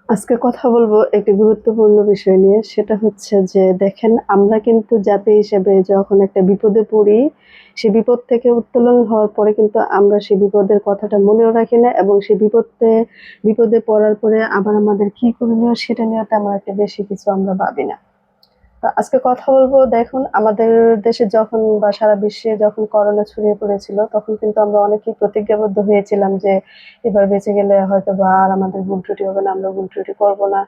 আজকে কথা বলবো একটি গুরুত্বপূর্ণ বিষয় নিয়ে। সেটা হচ্ছে যে দেখেন, আমরা কিন্তু জাতি হিসেবে যখন একটা বিপদে পড়ি, সে বিপদ থেকে উত্তোলন হওয়ার পরে কিন্তু আমরা সেই বিপদের কথাটা মনেও রাখি না, এবং সেই বিপদে পড়ার পরে আবার আমাদের কি করণীয় সেটা নিয়ে তেমন একটা বেশি কিছু আমরা ভাবি না। তো আজকে কথা বলবো, দেখুন আমাদের দেশে যখন বা সারা বিশ্বে যখন করোনা ছড়িয়ে পড়েছিল, তখন কিন্তু আমরা অনেকেই প্রতিজ্ঞাবদ্ধ হয়েছিলাম যে এবার বেঁচে গেলে হয়তো বা আর আমাদের ভুল ত্রুটি হবে না, আমরা ভুল ত্রুটি করবো না,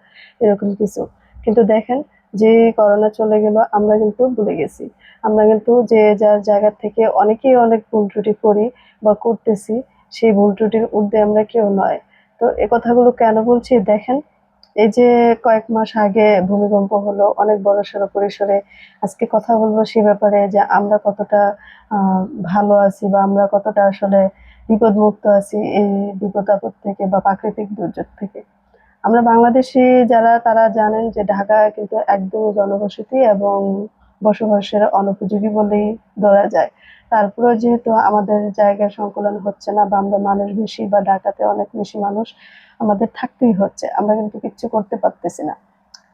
এরকম কিছু। কিন্তু দেখেন, যে করোনা চলে গেল আমরা কিন্তু ভুলে গেছি। আমরা কিন্তু যে যার জায়গা থেকে অনেকেই অনেক ভুল ত্রুটি করি বা করতেছি, সেই ভুল ত্রুটির ঊর্ধ্বে আমরা কেউ নয়। তো এ কথাগুলো কেন বলছি দেখেন, এই যে কয়েক মাস আগে ভূমিকম্প হলো অনেক বড়সড় পরিসরে। আজকে কথা বলবো সে ব্যাপারে যে আমরা কতটা আহ, ভালো আছি বা আমরা কতটা আসলে বিপদমুক্ত আছি এই বিপদ আপদ থেকে বা প্রাকৃতিক দুর্যোগ থেকে। আমরা বাংলাদেশে যারা তারা জানেন যে ঢাকা কিন্তু একদমই জনবসতি এবং বসবাসের অনুপযোগী বলেই ধরা যায়। তারপরেও যেহেতু আমাদের জায়গার সংকুলান হচ্ছে না বা আমরা মানুষ বেশি বা ঢাকাতে অনেক বেশি মানুষ, আমাদের থাকতেই হচ্ছে, আমরা কিন্তু কিচ্ছু করতে পারতেছি না।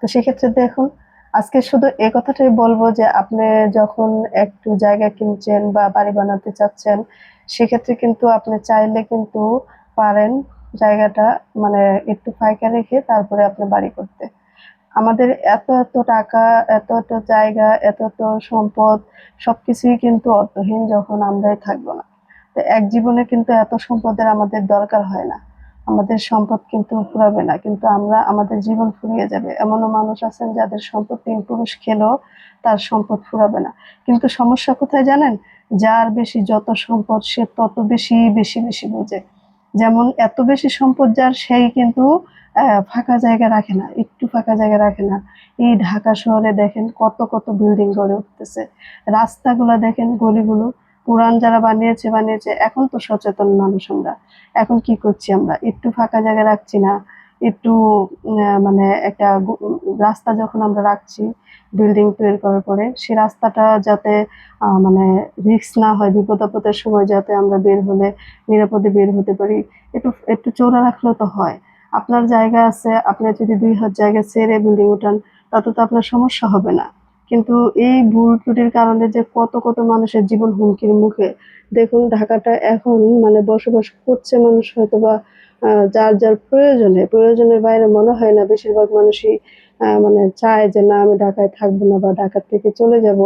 তো সেক্ষেত্রে দেখুন, আজকে শুধু এ কথাটাই বলবো যে আপনি যখন একটু জায়গা কিনছেন বা বাড়ি বানাতে চাচ্ছেন, সেক্ষেত্রে কিন্তু আপনি চাইলে কিন্তু পারেন জায়গাটা মানে একটু ফাঁকা রেখে তারপরে আপনি বাড়ি করতে। আমাদের এত এত টাকা, এত এত জায়গা, এত এত সম্পদ, সবকিছুই কিন্তু অর্থহীন যখন আমরাই থাকবো না। তো এক জীবনে কিন্তু এত সম্পদের আমাদের দরকার হয় না। আমাদের সম্পদ কিন্তু ফুরাবে না, কিন্তু আমরা আমাদের জীবন ফুরিয়ে যাবে। এমনও মানুষ আছেন যাদের সম্পদ 3 পুরুষ খেলেও তার সম্পদ ফুরাবে না। কিন্তু সমস্যা কোথায় জানেন? যার বেশি যত সম্পদ সে তত বেশি বেশি বেশি বোঝে। যেমন এত বেশি সম্পদ যার, সেই কিন্তু ফাঁকা জায়গা রাখে না, একটু ফাঁকা জায়গা রাখে না। এই ঢাকা শহরে দেখেন কত কত বিল্ডিং গড়ে উঠতেছে, রাস্তাগুলো দেখেন, গলিগুলো। পুরান যারা বানিয়েছে বানিয়েছে, এখন তো সচেতন মানুষ আমরা। এখন কি করছি, আমরা একটু ফাঁকা জায়গা রাখছি না, একটু মানে একটা রাস্তা যখন আমরা রাখছি বিল্ডিং তৈরি করার পরে, সেই রাস্তাটা যাতে মানে রিস্ক না হয়, বিপদ আপদের সময় যাতে আমরা বের হলে নিরাপদে বের হতে পারি, একটু একটু চওড়া রাখলেও তো হয়। আপনার জায়গা আছে, আপনি যদি 2 হাত জায়গা ছেড়ে বিল্ডিং উঠান, তাতে তো আপনার সমস্যা হবে না। কিন্তু এই ভুল ত্রুটির কারণে যে কত কত মানুষের জীবন হুমকির মুখে। দেখুন ঢাকাটা এখন মানে বসবাস করছে মানুষ হয়তো বা যার যার প্রয়োজনের বাইরে মনে হয় না বেশিরভাগ মানুষই মানে চায় যে না, আমি ঢাকায় থাকবো না বা ঢাকা থেকে চলে যাব,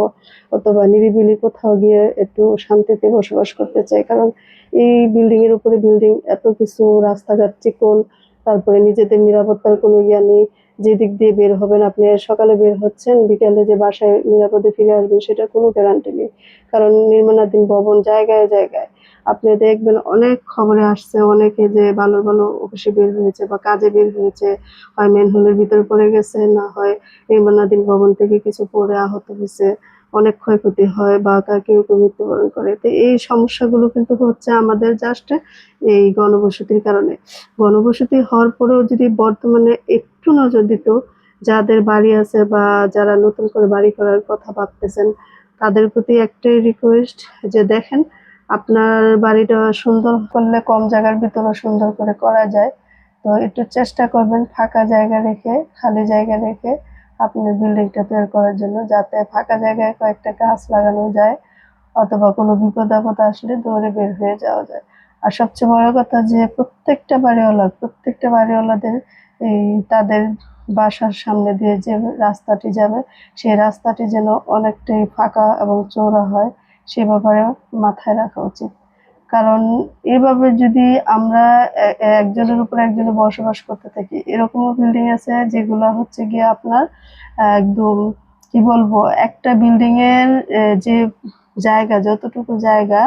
অথবা নিরিবিলি কোথাও গিয়ে একটু শান্তিতে বসবাস করতে চাই। কারণ এই বিল্ডিং এর উপরে বিল্ডিং, এত কিছু, রাস্তাঘাট চিকন, তারপরে নিজেদের নিরাপত্তার কোনো ইয়া নেই। যে দিক দিয়ে বের হবেন, আপনি সকালে বের হচ্ছেন, বিকেলে যে বাসায় নিরাপদে ফিরে আসবেন সেটার কোনো গ্যারান্টি নেই। কারণ নির্মাণাধীন ভবন জায়গায় জায়গায়। আপনি দেখবেন অনেক খবরে আসছে অনেকে যে ভালো ভালো অফিসে বের হয়েছে বা কাজে বের হয়েছে, হয় ম্যানহোলের ভিতরে পড়ে গেছে, না হয় নির্মাণাধীন ভবন থেকে কিছু পড়ে আহত হয়েছে, অনেক ক্ষয়ক্ষতি হয় বা কেউ কেউ মৃত্যুবরণ করে। তো এই সমস্যাগুলো কিন্তু হচ্ছে আমাদের জাস্ট এই ঘনবসতির কারণে। ঘনবসতি হওয়ার পরেও যদি বর্তমানে একটু নজর দিত, যাদের বাড়ি আছে বা যারা নতুন করে বাড়ি করার কথা ভাবতেছেন, তাদের প্রতি একটাই রিকোয়েস্ট যে দেখেন, আপনার বাড়িটা সুন্দর করলে কম জায়গার ভিতরে সুন্দর করে করা যায়। তো একটু চেষ্টা করবেন ফাঁকা জায়গা রেখে, খালি জায়গা রেখে আপনার বিল্ডিংটা তৈরি করার জন্য, যাতে ফাঁকা জায়গায় কয়েকটা গাছ লাগানো যায়, অথবা কোনো বিপদ আপদ আসলে দৌড়ে বের হয়ে যাওয়া যায়। আর সবচেয়ে বড় কথা যে প্রত্যেকটা বাড়িওয়ালাদের এই তাদের বাসার সামনে দিয়ে যে রাস্তাটি যাবে, সেই রাস্তাটি যেন অনেকটাই ফাঁকা এবং চওড়া হয়, সে ব্যাপারে মাথায় রাখা উচিত। কারণ এভাবে যদি আমরা একজনের উপর একজনে বসবাস করতে থাকি, এরকমও বিল্ডিং আছে যেগুলো হচ্ছে গিয়ে আপনার একদম কি বলবো, একটা বিল্ডিং এর যে জায়গা, যতটুকু জায়গা,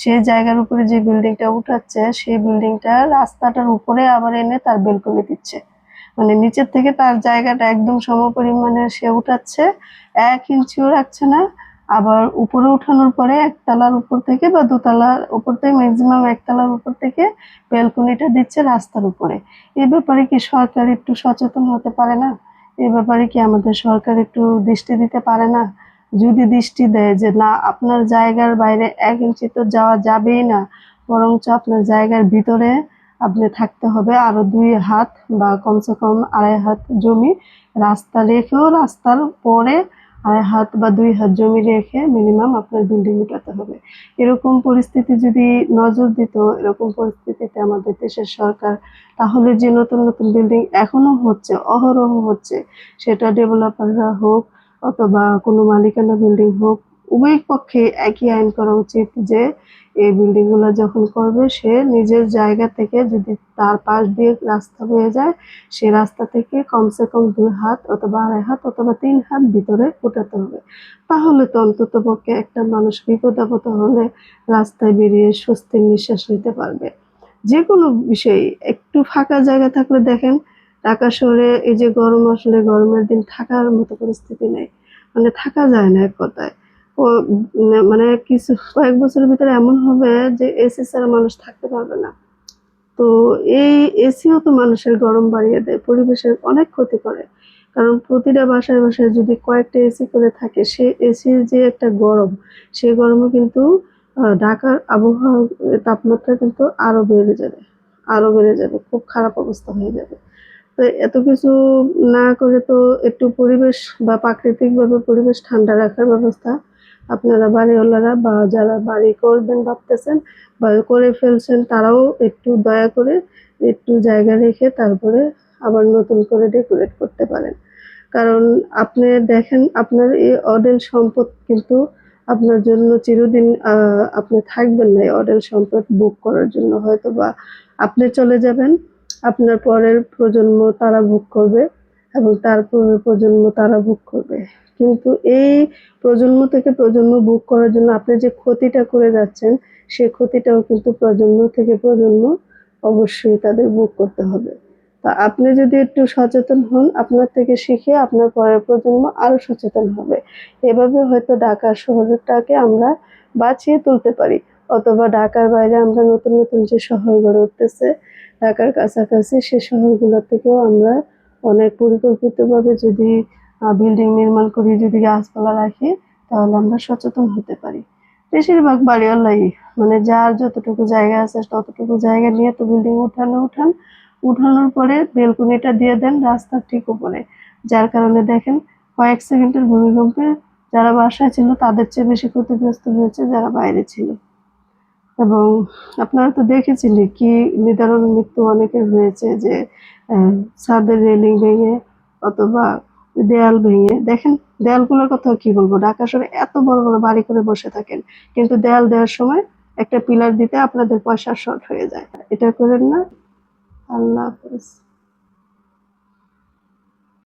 সেই জায়গার উপরে যে বিল্ডিংটা উঠাচ্ছে, সেই বিল্ডিংটা রাস্তাটার উপরে আবার এনে তার বেলকনি দিচ্ছে। মানে নিচের থেকে তার জায়গাটা একদম সমপরিমাণে সে উঠাচ্ছে, 1 ইঞ্চিও রাখছে না। আবার উপরে উঠানোর পরে একতলার উপর থেকে বা দোতলার উপর থেকে, ম্যাক্সিমাম একতলার উপর থেকে বেলকনিটা দিচ্ছে রাস্তার উপরে। এই ব্যাপারে কি সরকার একটু সচেতন হতে পারে না? এই ব্যাপারে কি আমাদের সরকার একটু দৃষ্টি দিতে পারে না? যদি দৃষ্টি দেয় যে না, আপনার জায়গার বাইরে 1 ইঞ্চি তো যাওয়া যাবেই না, বরঞ্চ আপনার জায়গার ভিতরে আপনি থাকতে হবে আরো 2 হাত বা কমসে কম 2.5 হাত জমি রাস্তা রেখেও রাস্তার পরে 2.5 হাত বা 2 হাত জমি রেখে মিনিমাম আপনার বিল্ডিং উঠাতে হবে। এরকম পরিস্থিতি যদি নজর দিত, এরকম পরিস্থিতিতে আমাদের দেশের সরকার, তাহলে যে নতুন নতুন বিল্ডিং এখনো হচ্ছে, অহরহ হচ্ছে, সেটা ডেভেলপাররা হোক অথবা কোনো মালিকানা বিল্ডিং হোক, উভয় পক্ষে একই আইন করা উচিত যে এই বিল্ডিং গুলো যখন করবে সে নিজের জায়গা থেকে, যদি তার পাশ দিয়ে রাস্তা বয়ে যায়, সে রাস্তা থেকে কমসে কম 2 হাত অথবা 2.5 হাত অথবা 3 হাত ভিতরে উঠাতে হবে। তাহলে তো অন্তত পক্ষে একটা মানুষ বিপদ আপদ হলে রাস্তায় বেরিয়ে স্বস্তির নিঃশ্বাস নিতে পারবে। যে কোনো বিষয়ে একটু ফাঁকা জায়গা থাকলে দেখেন, ঢাকা শহরে এই যে গরম আসলে গরমের দিন থাকার মতো পরিস্থিতি নেই, মানে থাকা যায় না এক কথায়। ও মানে কিছু কয়েক বছরের ভিতরে এমন হবে যে এসি ছাড়া মানুষ থাকতে পারবে না। তো এই এসিও তো মানুষের গরম বাড়িয়ে দেয়, পরিবেশের অনেক ক্ষতি করে। কারণ প্রতিটা বাসায় বাসায় যদি কয়েকটা এসি করে থাকে, সে এসির যে একটা গরম, সেই গরমে কিন্তু ঢাকার আবহাওয়ার তাপমাত্রা কিন্তু আরো বেড়ে যাবে, খুব খারাপ অবস্থা হয়ে যাবে। তো এত কিছু না করে তো একটু পরিবেশ বা প্রাকৃতিকভাবে পরিবেশ ঠান্ডা রাখার ব্যবস্থা আপনারা বাড়িওয়ালারা বা যারা বাড়ি করবেন ভাবতেছেন বা করে ফেলছেন, তারাও একটু দয়া করে একটু জায়গা রেখে তারপরে আবার নতুন করে ডেকোরেট করতে পারেন। কারণ আপনি দেখেন, আপনার এই অঢেল সম্পদ কিন্তু আপনার জন্য চিরদিন আপনি থাকবেন না এই অঢেল সম্পদ ভোগ করার জন্য। হয়তোবা আপনি চলে যাবেন, আপনার পরের প্রজন্ম তারা ভোগ করবে এবং তারপরের প্রজন্ম তারা ভোগ করবে। কিন্তু এই প্রজন্ম থেকে প্রজন্ম ভোগ করার জন্য আপনি যে ক্ষতিটা করে যাচ্ছেন, সেই ক্ষতিটাও কিন্তু প্রজন্ম থেকে প্রজন্ম অবশ্যই তাদের ভোগ করতে হবে। তা আপনি যদি একটু সচেতন হন, আপনার থেকে শিখে আপনার পরের প্রজন্ম আরো সচেতন হবে। এভাবে হয়তো ঢাকা শহরটাকে আমরা বাঁচিয়ে তুলতে পারি। অথবা ঢাকার বাইরে আমরা নতুন নতুন যে শহর গড়ে উঠতেছে ঢাকার কাছাকাছি, সে শহরগুলো থেকেও আমরা অনেক পরিকল্পিতভাবে যদি বিল্ডিং নির্মাণ করি, যদি গাছপালা রাখি, তাহলে আমরা সচেতন হতে পারি। বেশিরভাগ বাড়িওয়ালাই মানে যার যতটুকু জায়গা আছে ততটুকু জায়গা নিয়ে তো বিল্ডিং উঠানোর পরে বেলকনিটা দিয়ে দেন রাস্তার ঠিক উপরে। যার কারণে দেখেন কয়েক সেকেন্ডের ভূমিকম্পে যারা বাসায় ছিল তাদের চেয়ে বেশি ক্ষতিগ্রস্ত হয়েছে যারা বাইরে ছিল। এবং আপনারা তো দেখেছিলেন কি নিদারুণ মৃত্যু অনেকের হয়েছে, যে ছাদের রেলিং ভেঙে অথবা দেয়াল ভেঙে। দেখেন, দেয়ালগুলোর কথা কি বলবো, ঢাকা শহরে এত বড় বড় বাড়ি করে বসে থাকেন, কিন্তু দেয়াল দেওয়ার সময় একটা পিলার দিতে আপনাদের পয়সা শর্ট হয়ে যায়। এটা করেন না। আল্লাহ হাফেজ।